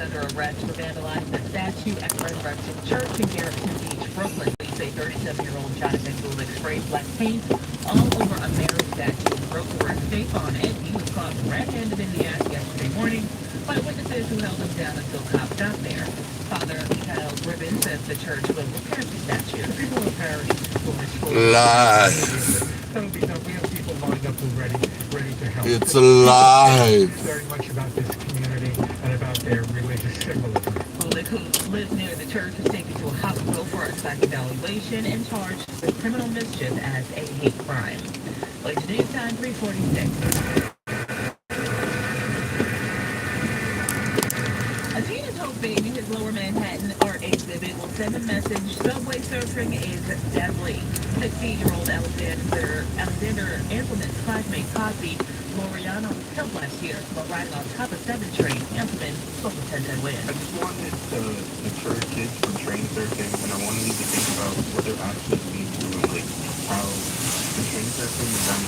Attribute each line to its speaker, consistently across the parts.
Speaker 1: under arrest for vandalizing a statue at Resurrection Church in Garrison Beach, Brooklyn. Police say 37-year-old Jonathan Gulick sprayed black paint all over a Mary statue and wrote the word safe on it. He was caught red-handed in the act yesterday morning by witnesses who held him down until cops got there. Father Mikhail Gribbin says the church will repair the statue. The people of Paris will restore
Speaker 2: Live.
Speaker 3: We have people lined up and ready to help.
Speaker 2: It's alive.
Speaker 3: Very much about this community and about their religious symbolism.
Speaker 1: Gulick, who lives near the church, was taken to a hospital for a psych evaluation and charged with criminal mischief as a hate crime. Late News Time 346. A teen is hoping his Lower Manhattan art exhibit will send a message: subway surfing is deadly. 16-year-old Alexander Implement's classmate Cosby Loriano was killed last year while riding on top of 7th Street. Implement spoke with 1010 Win.
Speaker 4: I just wanted to deter kids from train surfing, and I wanted them to think about what they're actually being through, like how the train surfing and them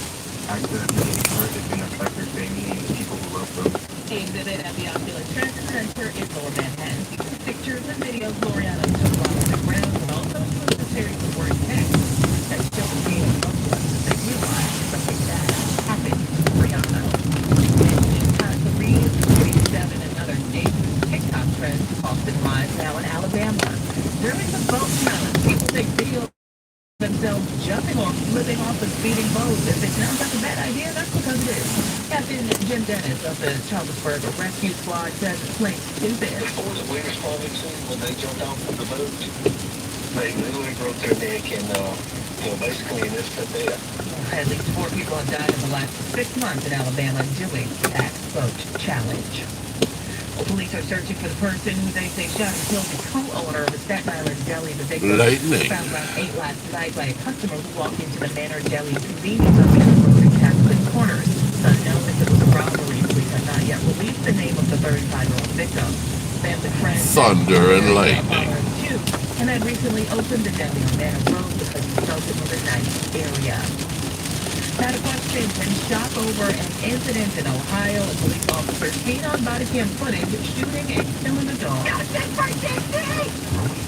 Speaker 4: accidentally getting hurt is going to affect their family and the people who love them.
Speaker 1: The exhibit at the Oculus Transit Center in Lower Manhattan features pictures and videos Loriano took while on the ground, but also includes a series of word text that show the game of loved ones as they realize something bad happened to Brianna. And time to read 47 and other dangerous TikTok trends often rise now in Alabama. During the boat challenge, people take video of themselves jumping or flipping off a speeding boat. If it sounds like a bad idea, that's because it is. Captain Jim Dennis of the Charlottesburg Rescue Squad says it's plain stupid.
Speaker 5: What was the way responding to when they jumped out from the boat? They literally broke their neck and, basically missed it there.
Speaker 1: At least 4 people have died in the last 6 months in Alabama doing that boat challenge. Well, police are searching for the person who they say shot and killed the co-owner of the Staten Island deli. The victim was found around 8 last night by a customer who walked into the Manor Deli convenience on the Castle Corners. It's unknown if it was a robbery. Police have not yet released the name of the 35-year-old victim. Family friends
Speaker 2: Thunder and lightning.
Speaker 1: And had recently opened the deli on Manor Road because it felt it was a nice area. Now to question and shock over an incident in Ohio. A police officer seen on body cam footage shooting and killing a dog.
Speaker 6: Growing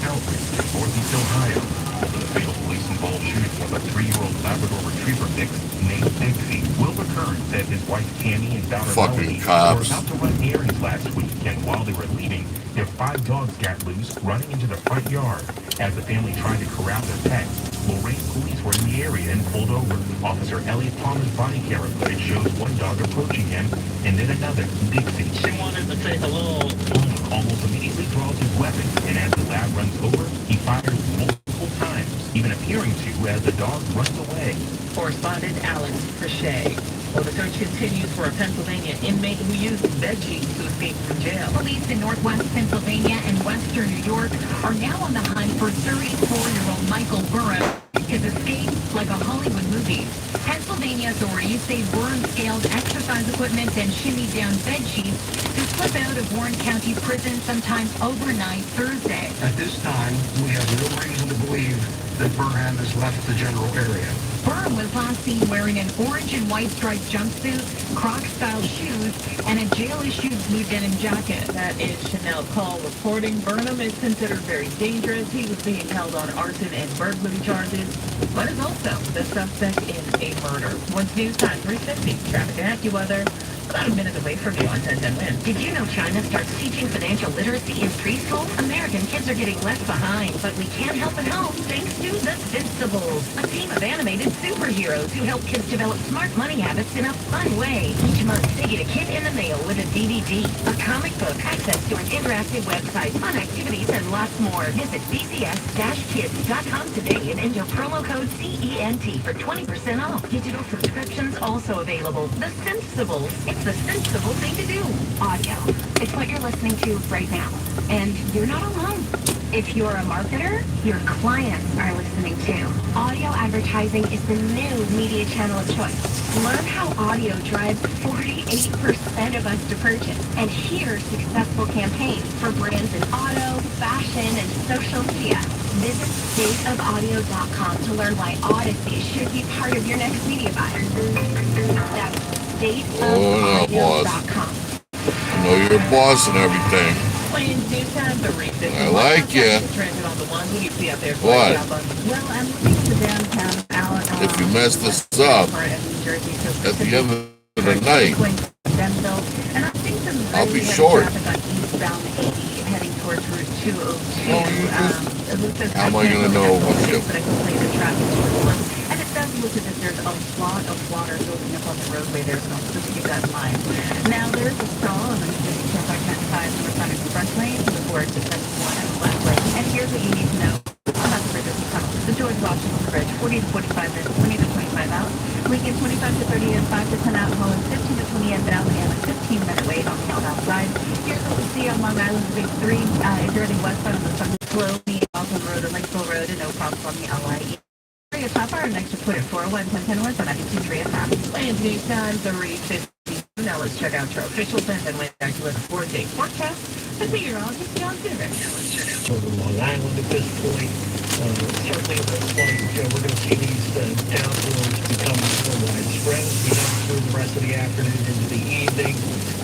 Speaker 6: outbreak in Northeast Ohio over the fatal police-involved shooting of a 3-year-old Labrador Retriever mix named Dixie. Wilbur Kern said his wife Tammy and daughter Melanie were about to run errands last week, and while they were leaving, their 5 dogs got loose, running into the front yard. As the family tried to corral their pets, Lorain police were in the area and pulled over. Officer Elliot Palmer's body camera footage shows one dog approaching him, and then another, Dixie.
Speaker 5: She wanted to say hello.
Speaker 6: Palmer almost immediately draws his weapon, and as the lad runs over, he fires multiple times, even appearing to as the dog runs away.
Speaker 1: Correspondent Alex Crochet. Well, the search continues for a Pennsylvania inmate who used bed sheets to escape from jail.
Speaker 7: Police in Northwest Pennsylvania and Western New York are now on the hunt for 34-year-old Michael Burrow. His escape like a Hollywood movie. Pennsylvania authorities say Burrow scaled exercise equipment and shimmied down bed sheets to slip out of Warren County Prison sometime overnight Thursday.
Speaker 8: At this time, we have no reason to believe that Burham has left the general area.
Speaker 7: Burr was last seen wearing an orange and white striped jumpsuit, Croc-style shoes, and a jail-issued blue denim jacket.
Speaker 1: That is Chanel Cole reporting. Burnham is considered very dangerous. He was being held on arson and burglary charges, but is also the suspect in a murder. Once News Time 350, traffic and AccuWeather. About a minute away from you on 1010 Win.
Speaker 7: Did you know China starts teaching financial literacy in preschool? American kids are getting left behind, but we can't help at home thanks to the Vincibles, a team of animated superheroes who help kids develop smart money habits in a fun way. Each month, they get a kid in the mail with a DVD, a comic book, access to an interactive website, fun activities, and lots more. Visit bcs-kids.com today and enter promo code CENT for 20% off. Digital subscriptions also available. The Vincibles. It's the sensible thing to do. Audio. It's what you're listening to right now. And you're not alone. If you're a marketer, your clients are listening to. Audio advertising is the new media channel of choice. Learn how audio drives 48% of us to purchase. And hear successful campaigns for brands in auto, fashion, and social media. Visit stateofaudio.com to learn why Odyssey should be part of your next media buy. That's stateofaudio.com.
Speaker 2: Know your boss and everything.
Speaker 1: Plains News Time, the Reef.
Speaker 2: I like ya.
Speaker 1: Transit on the one. Who do you see out there?
Speaker 2: What?
Speaker 1: Well, I'm looking at the downtown out.
Speaker 2: If you mess this up at the end of the night, I'll be short.
Speaker 7: Heading towards Route 202.
Speaker 2: How am I gonna know what's up?
Speaker 7: And it does look as if there's a lot of water building up on the roadway there, so just keep that in mind. Now, there's a stall on the Turnpike 95 North Expressway before it's at 71 and the left lane. And here's what you need to know about the bridges and tunnels. The George Washington Bridge, 40 to 45 minutes, 20 to 25 out. Lincoln, 25 to 30 and 5 to 10 out. Holland, 15 to 20 in Valley, and a 15-minute wait on the outside. Here's what we see on Long Island's Big 3. If you're heading westbound on the Sunday Slow, the Alton Road and Lakeville Road, and no problems on the LIE. Area top hour next to put it 401 1010 West on 92.3 FM.
Speaker 1: Plains News Time, 3:50. Now let's check out your official and went back to a 4-day forecast. The meteorologist John Davis.
Speaker 5: Over Long Island at this point. Certainly it looks like we're going to see these downpours become more widespread as we head through the rest of the afternoon into the evening.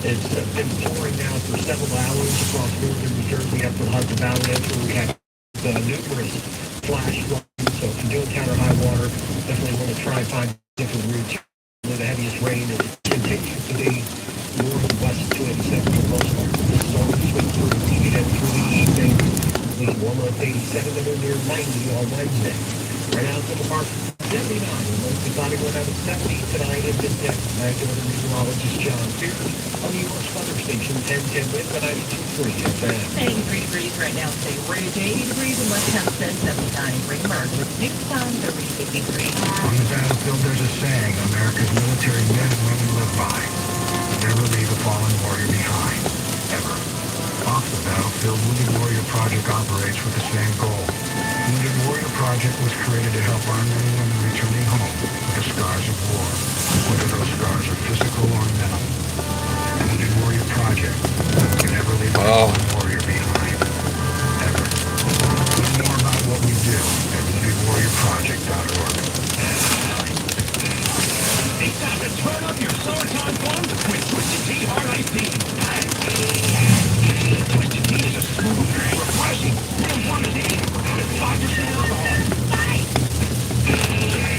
Speaker 5: It's been pouring now for several hours across northern New Jersey up to the Hudson Valley. That's where we have numerous flash floods. So if you do encounter high water, definitely want to try and find different routes where the heaviest rain continues to be north and west 287 for the most part. The storm swing through as we head through the evening. We warm up 87 and near 90 on Wednesday. Right out to the park, 79. We thought it would have a 70 tonight in Midtown. Back to the meteorologist John Pierce on the U.S. Weather Station 1010 Wind at 92.3 FM.
Speaker 1: 83 degrees right now, say Ridge, 80 degrees in West Hempstead, 79 Green Margaret. Next time, 353.
Speaker 8: On the battlefield, there's a saying America's military men and women live by. Never leave a fallen warrior behind. Ever. Off the battlefield, Wounded Warrior Project operates with the same goal. Wounded Warrior Project was created to help our men and women returning home with the scars of war, whether those scars are physical or mental. Wounded Warrior Project can never leave a fallen warrior behind. Ever. Learn more about what we do at woundedwarriorproject.org.
Speaker 5: It's time to turn up your summertime fun with Twisted Tea Hard Iced Tea. Twisted Tea is a smooth, refreshing, and wonderful with 5% alcohol.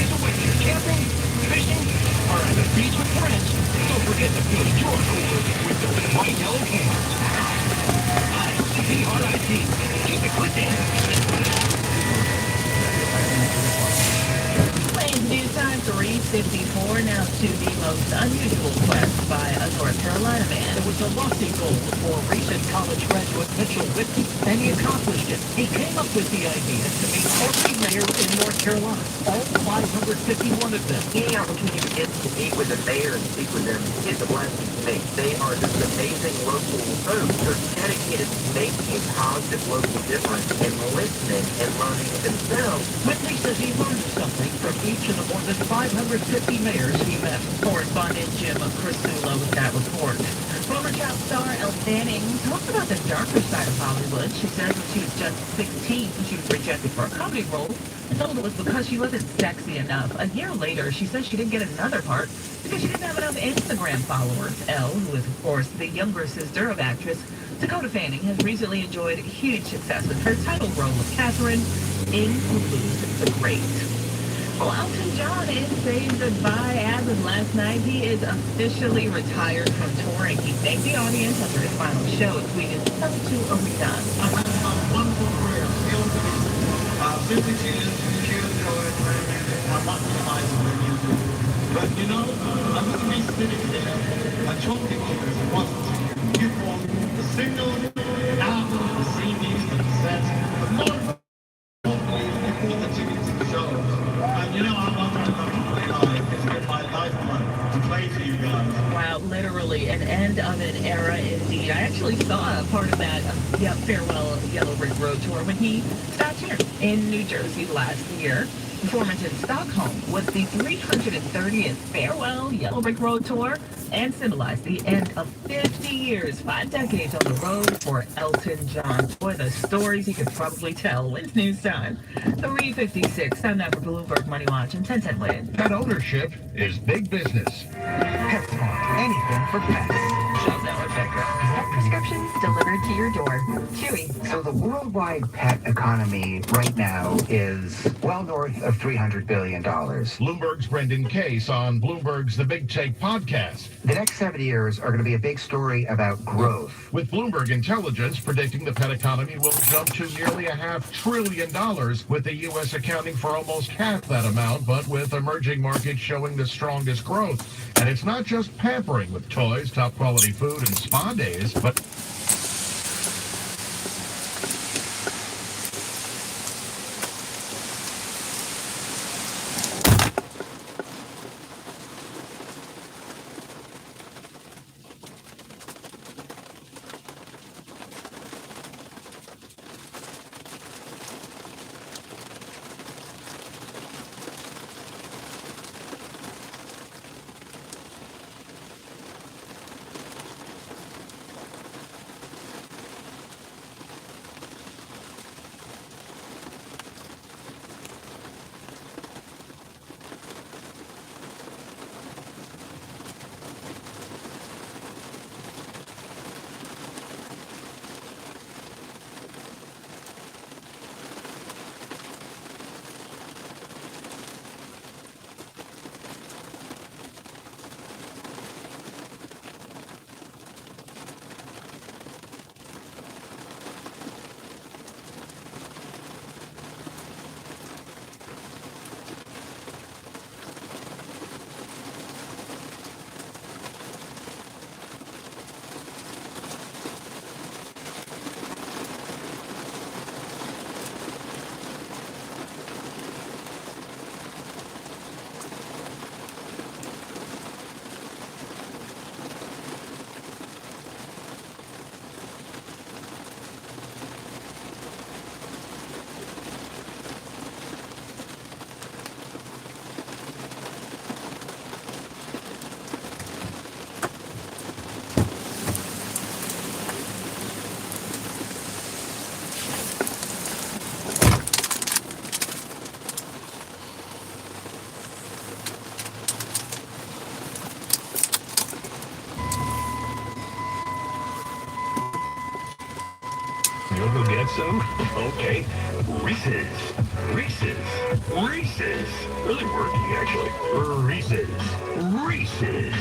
Speaker 5: So whether you're camping, fishing, or at the beach with friends, don't forget to fill your cooler with those bright yellow cans. Twisted Tea Hard Iced Tea. Keep it twisted.
Speaker 1: Plains News Time, 354. Now to the most unusual quest by a North Carolina man.
Speaker 5: It was a lofty goal for recent college graduate Mitchell Whitney, and he accomplished it. He came up with the idea to meet every mayor in North Carolina, all 551 of them.
Speaker 9: Any opportunity to get to meet with the mayor and speak with them is a blessing to me. They are just amazing local folks. They're dedicated to making a positive local difference and listening and learning themselves.
Speaker 5: Whitney says he learned something from each of the more than 550 mayors he met.
Speaker 1: Correspondent Jim Crisulo with that report. Former child star Elle Fanning talks about the darker side of Hollywood. She says when she was just 16, she was rejected for a comedy role and told it was because she wasn't sexy enough. A year later, she says she didn't get another part because she didn't have enough Instagram followers. Elle, who is, of course, the younger sister of actress Dakota Fanning, has recently enjoyed huge success with her title role of Catherine in Who Lose the Great. Well, Elton John is saying goodbye as of last night. He is officially retired from touring. He thanked the audience after his final show and tweeted, "Come to Arena."
Speaker 10: I had a wonderful career. Still to this 52 years going, I'm not minimizing the music. But you know, I'm going to be sitting there and talking to you as it wasn't to you. You brought the singles, the albums, the CDs, the cassettes, but more importantly, you brought the tickets to the shows. And you know, I'm not going to play live. It's been my lifetime to play for you guys.
Speaker 1: Wow, literally an end of an era indeed. I actually saw a part of that farewell Yellow Brick Road tour when he stopped here in New Jersey last year. Performance in Stockholm was the 330th farewell Yellow Brick Road tour and symbolized the end of 50 years, 5 decades on the road for Elton John. Boy, the stories he could probably tell. It's news time. 3:56. Time now for Bloomberg Money Watch and 1010 Win.
Speaker 6: Pet ownership is big business. PetSmart, anything for pets.
Speaker 1: Shop now at Petco.
Speaker 7: Pet prescriptions delivered to your door. Chewy.
Speaker 8: So the worldwide pet economy right now is well north of $300 billion.
Speaker 6: Bloomberg's Brendan Case on Bloomberg's The Big Take podcast.
Speaker 8: The next 7 years are going to be a big story about growth.
Speaker 6: With Bloomberg Intelligence predicting the pet economy will jump to nearly $500 billion, with the U.S. accounting for almost half that amount, but with emerging markets showing the strongest growth. And it's not just pampering with toys, top quality food, and spa days, but
Speaker 11: you'll go get some? Okay. Reese's. Reese's. Reese's. Really working, actually. Reese's. Reese's.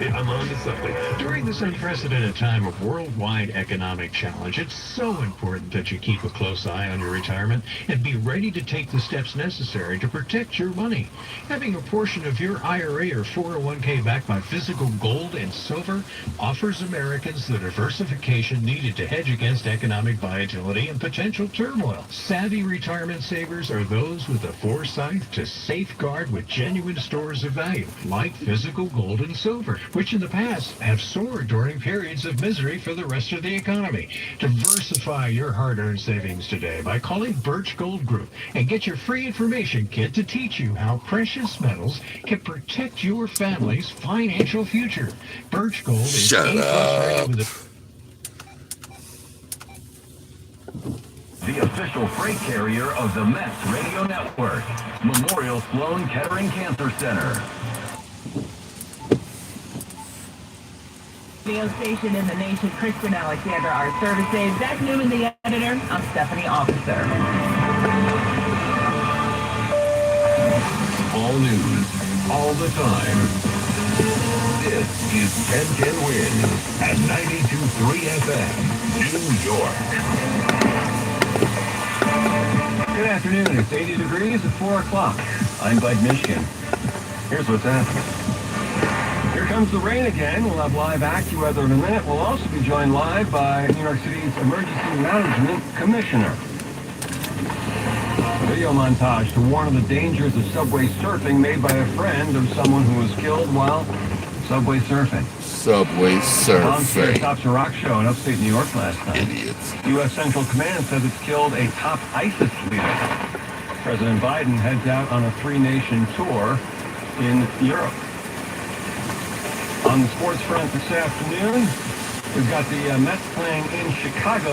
Speaker 11: I'm on to something. During this unprecedented time of worldwide economic challenge, it's so important that you keep a close eye on your retirement and be ready to take the steps necessary to protect your money. Having a portion of your IRA or 401k backed by physical gold and silver offers Americans the diversification needed to hedge against economic volatility and potential turmoil. Savvy retirement savers are those with the foresight to safeguard with genuine stores of value, like physical gold and silver, which in the past have soared during periods of misery for the rest of the economy. Diversify your hard-earned savings today by calling Birch Gold Group and get your free information kit to teach you how precious metals can protect your family's financial future. Birch Gold is
Speaker 2: Shut
Speaker 11: A+ rated
Speaker 2: up.
Speaker 11: the official freight carrier of the Mets Radio Network, Memorial Sloan Kettering Cancer Center.
Speaker 1: Radio station in the nation, Kristen Alexander, our services. Zach Newman, the editor. I'm Stephanie Officer.
Speaker 11: All news, all the time. This is 1010 Win at 92.3 FM, New York.
Speaker 12: Good afternoon. It's 80 degrees at 4 o'clock. I'm Bud Michigan. Here's what's happening. Here comes the rain again. We'll have live AccuWeather in a minute. We'll also be joined live by New York City's Emergency Management Commissioner. Video montage to warn of the dangers of subway surfing made by a friend of someone who was killed while subway surfing.
Speaker 2: Subway surfing.
Speaker 12: Stops a rock show in upstate New York last night.
Speaker 2: Idiots.
Speaker 12: U.S. Central Command says it's killed a top ISIS leader. President Biden heads out on a three-nation tour in Europe. On the sports front this afternoon, we've got the Mets playing in Chicago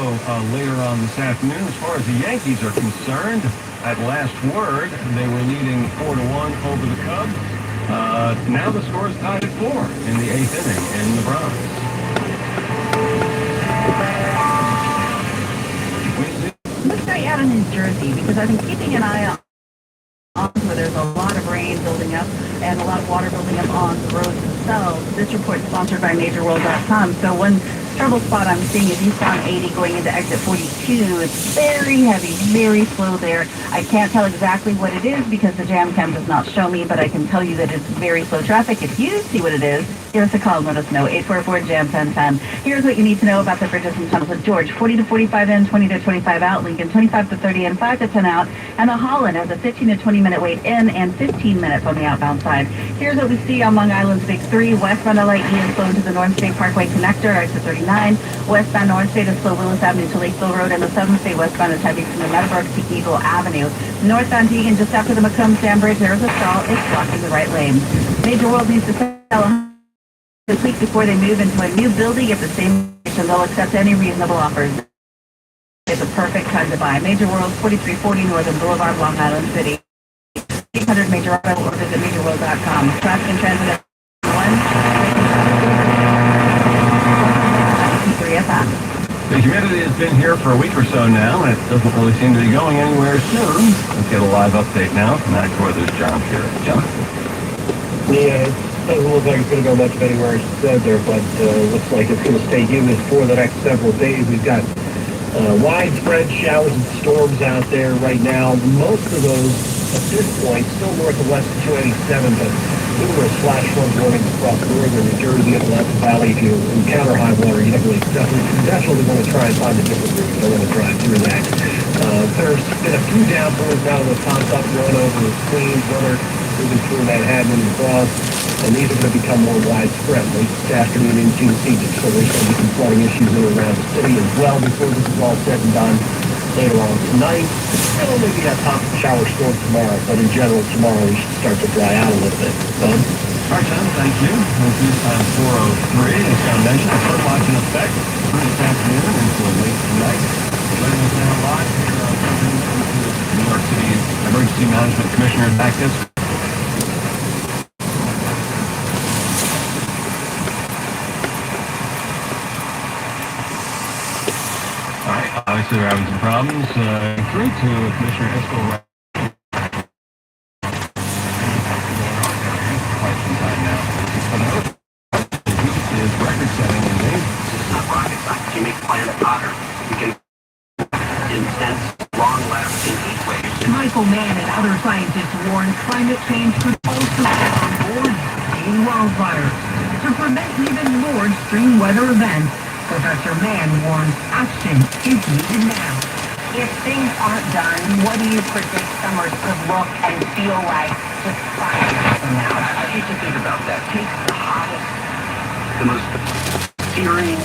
Speaker 12: later on this afternoon. As far as the Yankees are concerned, at last word, they were leading 4-1 over the Cubs. Now the score is tied at 4 in the 8th inning in the Bronx.
Speaker 13: Jersey, because I've been keeping an eye on where there's a lot of rain building up and a lot of water building up on the roads themselves. This report is sponsored by MajorWorld.com. So one trouble spot I'm seeing is eastbound 80 going into exit 42. It's very heavy, very slow there. I can't tell exactly what it is because the jam cam does not show me, but I can tell you that it's very slow traffic. If you see what it is, give us a call and let us know. 844-JAM-1010. Here's what you need to know about the bridges and tunnels of George. 40 to 45 in, 20 to 25 out. Lincoln, 25 to 30 in, 5 to 10 out. And the Holland has a 15 to 20 minute wait in and 15 minutes on the outbound side. Here's what we see on Long Island's Big 3. Westbound LIE is slow into the North State Parkway connector, exit 39. Westbound North State is slow Willis Avenue to Lakeville Road, and the Southern State westbound is heavy from the Meadowbrook to Eagle Avenue. Northbound Deegan, just after the Macomb Dam Bridge, there is a stall. It's blocking the right lane. Major World needs to sell this week before they move into a new building at the same location. They'll accept any reasonable offers. It's a perfect time to buy. Major World, 4340 Northern Boulevard, Long Island City. 800 Major Auto or visit MajorWorld.com. Traffic and transit at 1.
Speaker 12: The humidity has been here for a week or so now, and it doesn't really seem to be going anywhere soon. Let's get a live update now from Ag Weather's John Pierre. John?
Speaker 5: Yeah, it doesn't look like it's going to go much anywhere said there, but looks like it's going to stay humid for the next several days. We've got widespread showers and storms out there right now. Most of those, at this point, still north of west of 287, but numerous flash flood warnings across northern New Jersey and the Willamette Valley. If you encounter high water, you definitely want to try and find a different route. You don't want to drive through that. There's been a few downpours now that popped up, one over Queens, one moving through Manhattan and across, and these are going to become more widespread late this afternoon into the evening. So there's going to be some flooding issues in and around the city as well before this is all said and done later on tonight. And we'll maybe have top shower storm tomorrow, but in general tomorrow we should start to dry out a little bit.
Speaker 12: All right, John, thank you. This is time 4:03. As John mentioned, the flood watch in effect through this afternoon until late tonight. Letting us now live here on New York City Emergency Management Commissioner Zach Disco. All right, obviously we're having some problems. Through to Commissioner Disco right quite some time now. The heat is record-setting in May.
Speaker 9: This is not rocket science. You make the planet hotter, you can intense, long-lasting heat waves.
Speaker 7: Michael Mann and other scientists warn climate change could also on board extreme wildfires. To prevent even more extreme weather events, Professor Mann warns action is needed now.
Speaker 14: If things aren't done, what do you predict summer could look and feel like just 5 years from now?
Speaker 9: I hate to think about that. Take the hottest, the most searing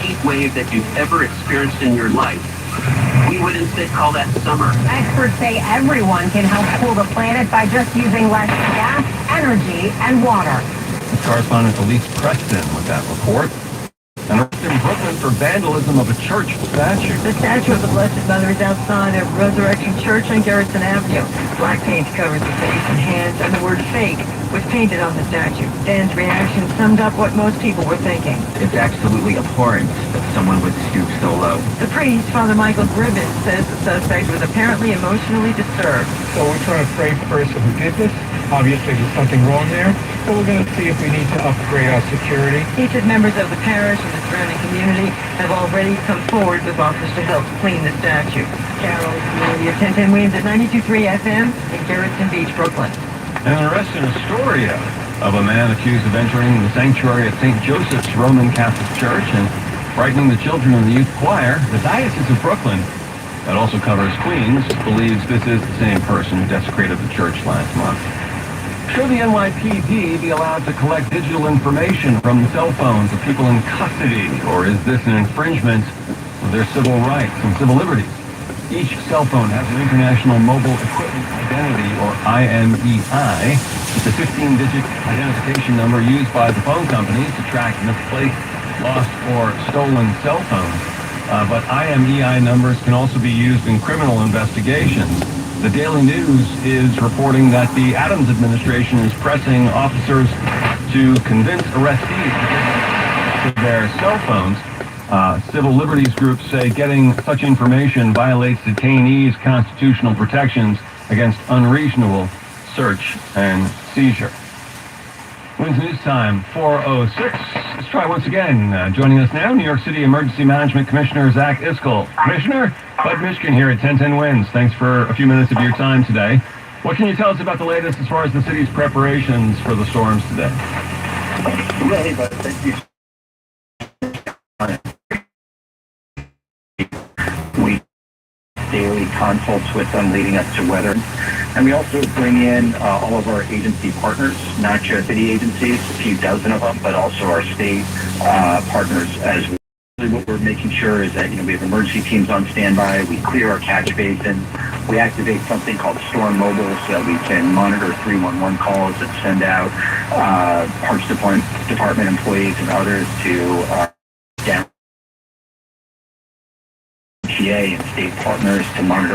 Speaker 9: heat wave that you've ever experienced in your life. We would instead call that summer.
Speaker 14: Experts say everyone can help cool the planet by just using less gas, energy, and water.
Speaker 12: Correspondent Elise Preston with that report. And arrested in Brooklyn for vandalism of a church statue.
Speaker 15: The statue of the Blessed Mother is outside of Resurrection Church on Garrison Avenue. Black paint covers the face and hands, and the word fake was painted on the statue. Dan's reaction summed up what most people were thinking.
Speaker 9: It's absolutely abhorrent that someone would stoop so low.
Speaker 15: The priest, Father Michael Gribbin, says the suspect was apparently emotionally disturbed.
Speaker 3: So we're trying to frame the person who did this. Obviously, there's something wrong there. So we're going to see if we need to upgrade our security.
Speaker 15: He said members of the parish and the surrounding community have already come forward with offers to help clean the statue. Carol, community of 1010 Williams at 92.3 FM in Garrison Beach, Brooklyn.
Speaker 12: And an arrest in Astoria of a man accused of entering the sanctuary at St. Joseph's Roman Catholic Church and frightening the children of the youth choir. The Diocese of Brooklyn, that also covers Queens, believes this is the same person who desecrated the church last month. Should the NYPD be allowed to collect digital information from the cell phones of people in custody, or is this an infringement of their civil rights and civil liberties? Each cell phone has an International Mobile Equipment Identity, or IMEI. It's a 15-digit identification number used by the phone companies to track misplaced, lost, or stolen cell phones. But IMEI numbers can also be used in criminal investigations. The Daily News is reporting that the Adams administration is pressing officers to convince arrestees to give their cell phones Civil liberties groups say getting such information violates detainees' constitutional protections against unreasonable search and seizure. Wins News Time, 4:06. Let's try once again. Joining us now, New York City Emergency Management Commissioner Zach Iscol. Commissioner, Bud Mishkin here at 1010 Wins. Thanks for a few minutes of your time today. What can you tell us about the latest as far as the city's preparations for the storms today?
Speaker 16: Hey, Bud, thank you. We daily consults with them leading up to weather. And we also bring in all of our agency partners, not just city agencies, a few dozen of them, but also our state partners as well. What we're making sure is that, we have emergency teams on standby, we clear our catch basin, we activate something called Storm Mobile so that we can monitor 311 calls and send out Parks Department employees and others to down PA and state partners to monitor